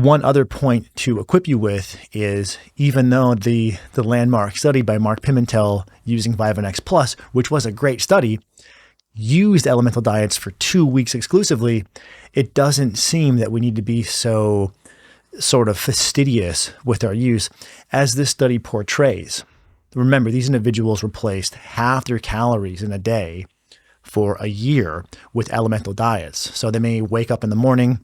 One other point to equip you with is, even though the landmark study by Mark Pimentel using Vivonex Plus, which was a great study, used elemental diets for 2 weeks exclusively, it doesn't seem that we need to be so sort of fastidious with our use as this study portrays. Remember, these individuals replaced half their calories in a day for a year with elemental diets. So they may wake up in the morning,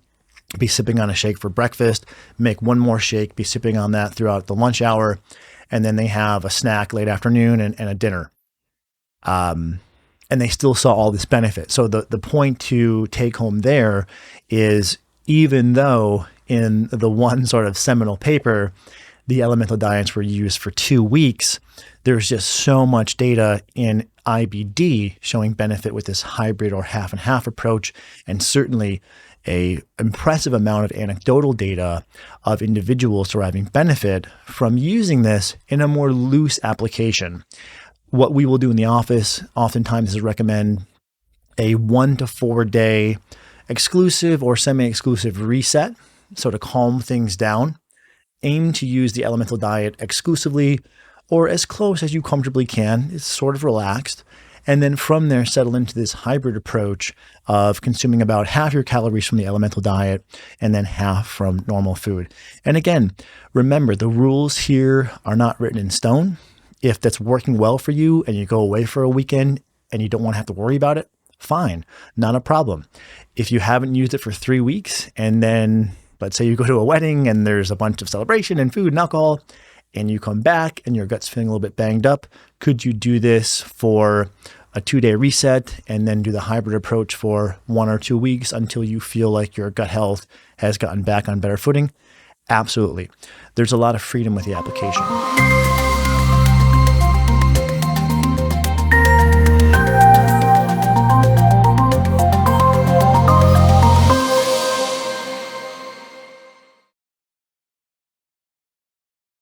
be sipping on a shake for breakfast, make one more shake, be sipping on that throughout the lunch hour, and then they have a snack late afternoon and a dinner. And they still saw all this benefit. So the point to take home there is, even though in the one sort of seminal paper, the elemental diets were used for 2 weeks, there's just so much data in IBD showing benefit with this hybrid or half and half approach, and certainly a impressive amount of anecdotal data of individuals deriving benefit from using this in a more loose application. What we will do in the office oftentimes is recommend a 1 to 4 day exclusive or semi-exclusive reset. So to calm things down, aim to use the elemental diet exclusively or as close as you comfortably can. It's sort of relaxed. And then from there, settle into this hybrid approach of consuming about half your calories from the elemental diet and then half from normal food. And again, remember, the rules here are not written in stone. If that's working well for you and you go away for a weekend and you don't want to have to worry about it, fine, not a problem. If you haven't used it for 3 weeks and then let's say you go to a wedding and there's a bunch of celebration and food and alcohol, and you come back and your gut's feeling a little bit banged up, could you do this for a 2-day reset and then do the hybrid approach for 1 or 2 weeks until you feel like your gut health has gotten back on better footing? Absolutely. There's a lot of freedom with the application.